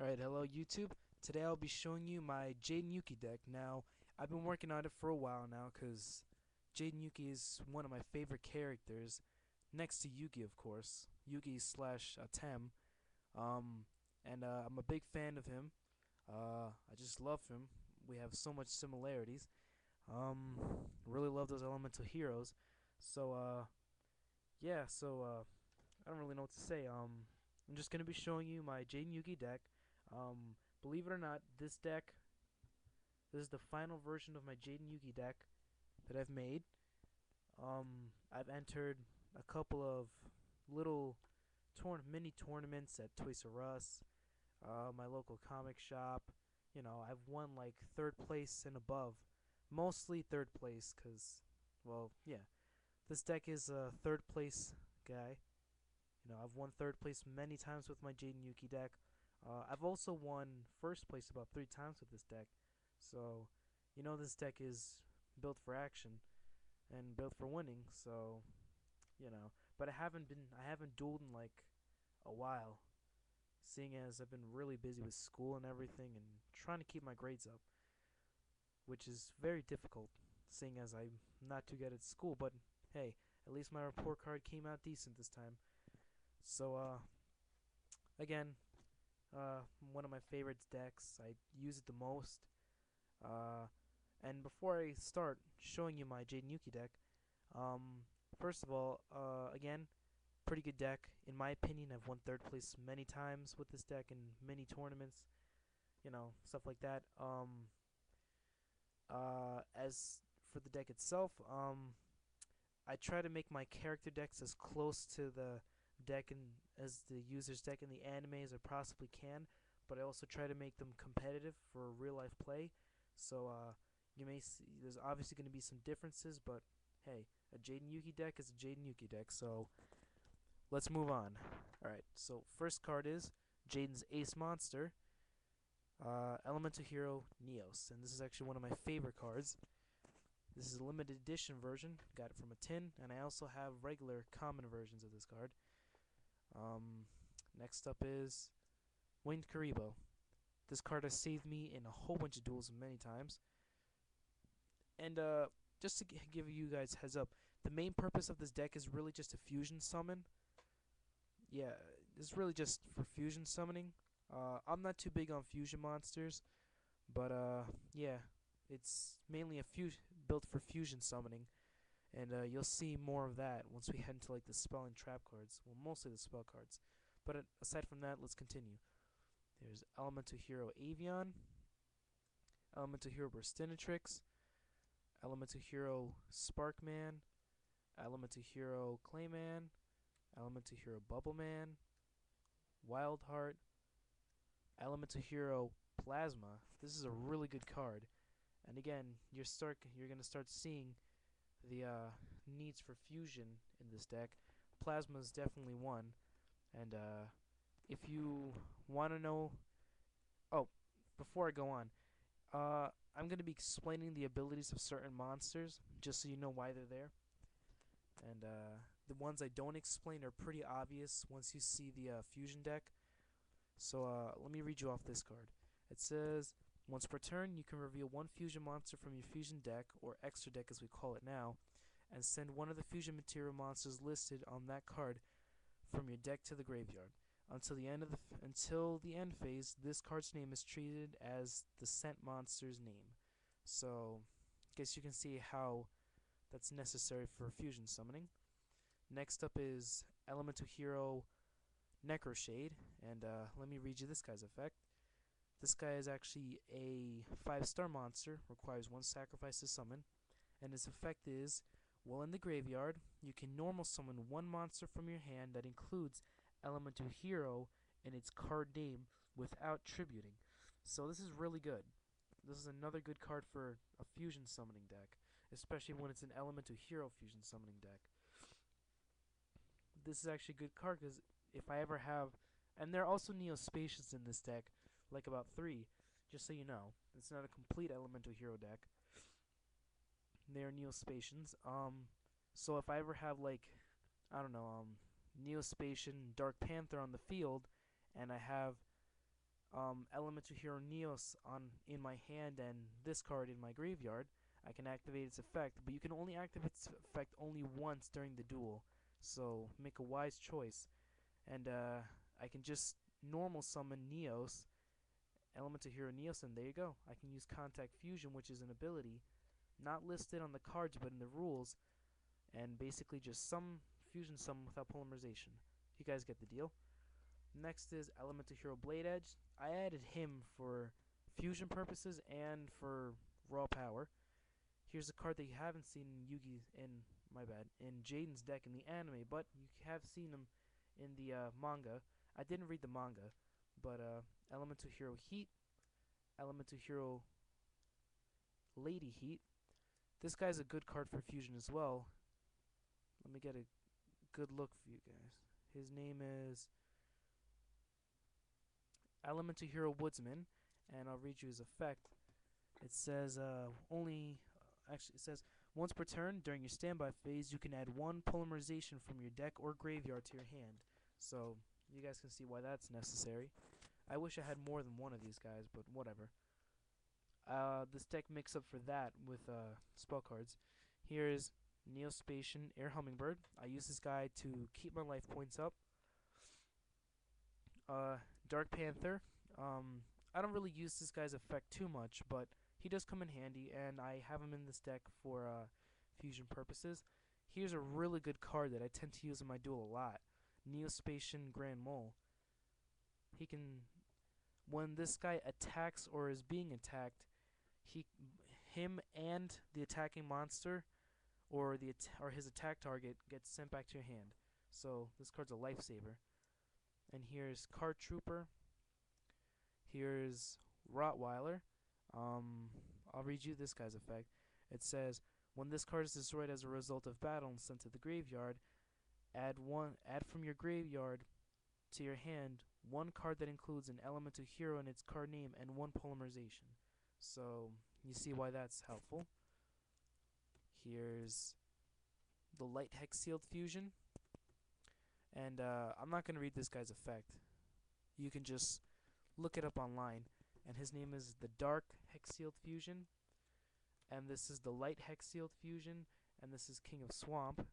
Alright, hello YouTube. Today I'll be showing you my Jaden Yuki deck. Now, I've been working on it for a while now because Jaden Yuki is one of my favorite characters, next to Yugi, of course. Yugi slash Tem. Um, and I'm a big fan of him. I just love him. We have so much similarities. Really love those elemental heroes. So, yeah, so I don't really know what to say. I'm just gonna be showing you my Jaden Yugi deck. Believe it or not, this is the final version of my Jaden Yugi deck that I've made. I've entered a couple of little mini tournaments at Toys R Us, my local comic shop. You know, I've won like third place and above, mostly third place, cause, well, yeah, this deck is a third place guy. You know, I've won third place many times with my Jaden Yuki deck. I've also won first place about 3 times with this deck. So, you know, this deck is built for action and built for winning. So, you know, but I haven't dueled in like a while, seeing as I've been really busy with school and everything and trying to keep my grades up, which is very difficult, seeing as I'm not too good at school. But hey, at least my report card came out decent this time. So, again, one of my favorite decks. I use it the most. Uh, and before I start showing you my Jaden Yuki deck, first of all, again, pretty good deck. In my opinion, I've won third place many times with this deck in many tournaments, you know, stuff like that. As for the deck itself, I try to make my character decks as close to the deck and as the user's deck in the anime as I possibly can, but I also try to make them competitive for real life play. So you may see there's obviously going to be some differences, but hey, a Jaden Yuki deck is a Jaden Yuki deck. So let's move on. All right. So first card is Jaden's Ace Monster, Elemental Hero Neos, and this is actually one of my favorite cards. This is a limited edition version. Got it from a tin, and I also have regular common versions of this card. Um, Next up is Winged Karibo. This card has saved me in a whole bunch of duels many times. And just to give you guys heads up, the main purpose of this deck is really just a fusion summon. Yeah, it's really just for fusion summoning. I'm not too big on fusion monsters, but yeah, it's mainly a built for fusion summoning. And you'll see more of that once we head into like the spell and trap cards. Well, mostly the spell cards. But aside from that, let's continue. There's Elemental Hero Avion, Elemental Hero Burstinatrix, Elemental Hero Sparkman, Elemental Hero Clayman, Elemental Hero Bubbleman, Wildheart, Elemental Hero Plasma. This is a really good card. And again, you're gonna start seeing the needs for fusion in this deck. Plasma is definitely one. And if you want to know, oh, before I go on, I'm going to be explaining the abilities of certain monsters, just so you know why they're there. And the ones I don't explain are pretty obvious once you see the fusion deck. So let me read you off this card. It says, once per turn, you can reveal one fusion monster from your fusion deck, or extra deck as we call it now, and send one of the fusion material monsters listed on that card from your deck to the graveyard. Until the end phase, this card's name is treated as the sent monster's name. So, I guess you can see how that's necessary for fusion summoning. Next up is Elemental Hero Necroshade, and let me read you this guy's effect. This guy is actually a 5-star monster, requires 1 sacrifice to summon, and his effect is, while in the graveyard, you can normal summon 1 monster from your hand that includes Elemental Hero in its card name without tributing. So this is really good. This is another good card for a fusion summoning deck, especially when it's an Elemental Hero fusion summoning deck. This is actually a good card because if I ever have, and there are also Neospacians in this deck, like about 3, just so you know. It's not a complete Elemental Hero deck. They are Neospacians. So if I ever have like, I don't know, Neospacian Dark Panther on the field, and I have Elemental Hero Neos on in my hand and this card in my graveyard, I can activate its effect, but you can only activate its effect only once during the duel. So make a wise choice. And I can just normal summon Neos, Elemental Hero Neos, and there you go. I can use Contact Fusion, which is an ability not listed on the cards but in the rules, and basically just fusion summon without polymerization. You guys get the deal. Next is Elemental Hero Blade Edge. I added him for fusion purposes and for raw power. Here's a card that you haven't seen in Jaden's deck in the anime, but you have seen him in the manga. I didn't read the manga, but Elemental Hero Heat, Elemental Hero Lady Heat. This guy's a good card for fusion as well. Let me get a good look for you guys. His name is Elemental Hero Woodsman, and I'll read you his effect. It says it says once per turn during your standby phase, you can add one polymerization from your deck or graveyard to your hand. So you guys can see why that's necessary. I wish I had more than one of these guys, but whatever. This deck makes up for that with spell cards. Here's Neospatian Air Hummingbird. I use this guy to keep my life points up. Dark Panther. I don't really use this guy's effect too much, but he does come in handy, and I have him in this deck for fusion purposes. Here's a really good card that I tend to use in my duel a lot. Neospatian Grand Mole. He can, when this guy attacks or is being attacked, him and the attacking monster or his attack target gets sent back to your hand. So this card's a lifesaver. And here's Card Trooper. Here's Rottweiler. I'll read you this guy's effect. It says, when this card is destroyed as a result of battle and sent to the graveyard, add from your graveyard to your hand one card that includes an elemental hero in its card name and one polymerization. So you see why that's helpful. Here's the Light Hex Sealed Fusion. And I'm not going to read this guy's effect. You can just look it up online. And his name is the Dark Hex Sealed Fusion. And this is the Light Hex Sealed Fusion. And this is King of Swamp.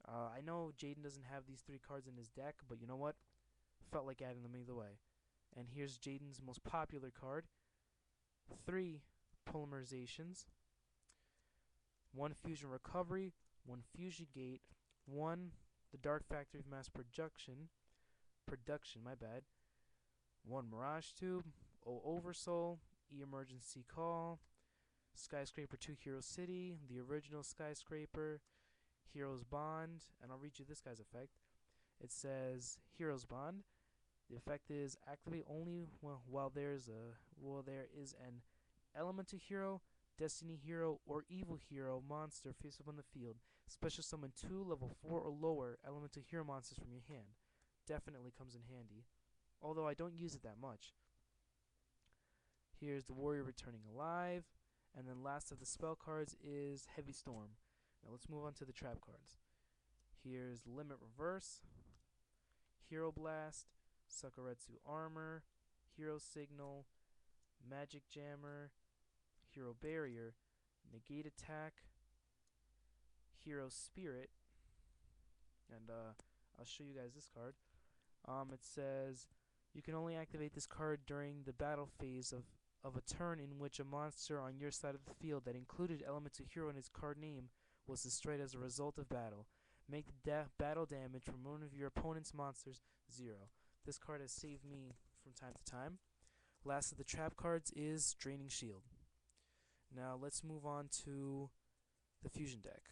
I know Jaden doesn't have these three cards in his deck, but you know what? Felt like adding them either way. And here's Jaden's most popular card. 3 polymerizations. 1 Fusion Recovery. 1 Fusion Gate. 1 the Dark Factory of Mass Production. My bad. 1 Mirage Tube. O Oversoul. E Emergency Call. Skyscraper 2 Hero City. The original Skyscraper. Heroes Bond. And I'll read you this guy's effect. It says Heroes Bond. The effect is activate only while there is an elemental hero, destiny hero, or evil hero monster face up on the field. Special summon 2 level 4 or lower elemental hero monsters from your hand. Definitely comes in handy, although I don't use it that much. Here's the Warrior Returning Alive, and then last of the spell cards is Heavy Storm. Now let's move on to the trap cards. Here's Limit Reverse, Hero Blast, Sakuretsu Armor, Hero Signal, Magic Jammer, Hero Barrier, Negate Attack, Hero Spirit, and I'll show you guys this card. It says you can only activate this card during the battle phase of a turn in which a monster on your side of the field that included elemental hero in its card name was destroyed as a result of battle. Make the battle damage from one of your opponent's monsters 0. This card has saved me from time to time. Last of the trap cards is Draining Shield. Now let's move on to the fusion deck.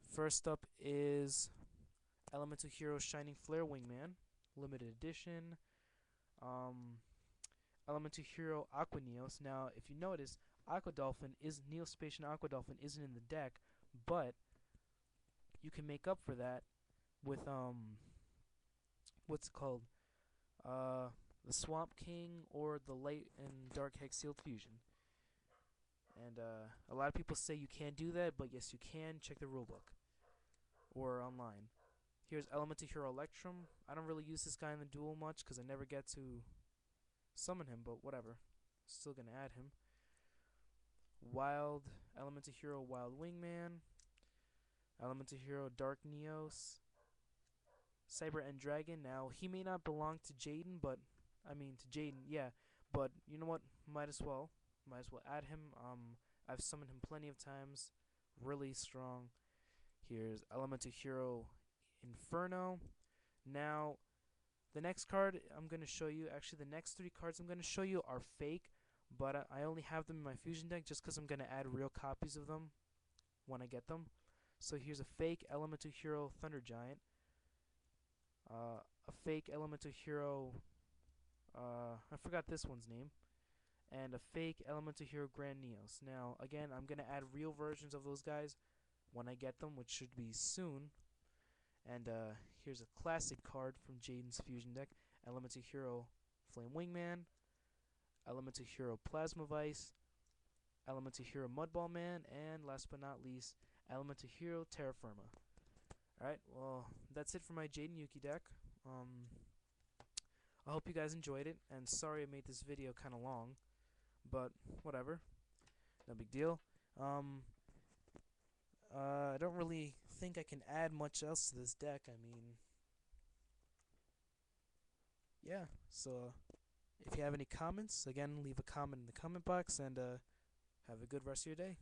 First up is Elemental Hero Shining Flare Wingman, limited edition. Elemental Hero Aqua Neos. Now, if you notice, Neospatian Aqua Dolphin isn't in the deck, but you can make up for that with what's it called? The Swamp King or the Light and Dark Hex Sealed Fusion. And a lot of people say you can't do that, but yes you can. Check the rulebook or online. Here's Elemental Hero Electrum. I don't really use this guy in the duel much because I never get to summon him, but whatever. Still gonna add him. Wild Elemental Hero Wild Wingman, Elemental Hero Dark Neos, Cyber End Dragon. Now he may not belong to Jaden, but to Jaden, yeah. But you know what? Might as well add him. I've summoned him plenty of times. Really strong. Here's Elemental Hero Inferno. Now, the next card I'm going to show you, actually the next 3 cards I'm going to show you are fake, but I only have them in my fusion deck just because I'm going to add real copies of them when I get them. So here's a fake Elemental Hero Thunder Giant, a fake Elemental Hero, I forgot this one's name, and a fake Elemental Hero Grand Neos. Now, again, I'm going to add real versions of those guys when I get them, which should be soon. And here's a classic card from Jaden's fusion deck: Elemental Hero Flame Wingman, Elemental Hero Plasma Vice, Elemental Hero Mudball Man, and last but not least, Elemental Hero Terra Firma. Alright, well, that's it for my Jaden Yuki deck. I hope you guys enjoyed it, and sorry I made this video kind of long, but whatever, no big deal. I don't really think I can add much else to this deck. Yeah, so if you have any comments, again, leave a comment in the comment box, and have a good rest of your day.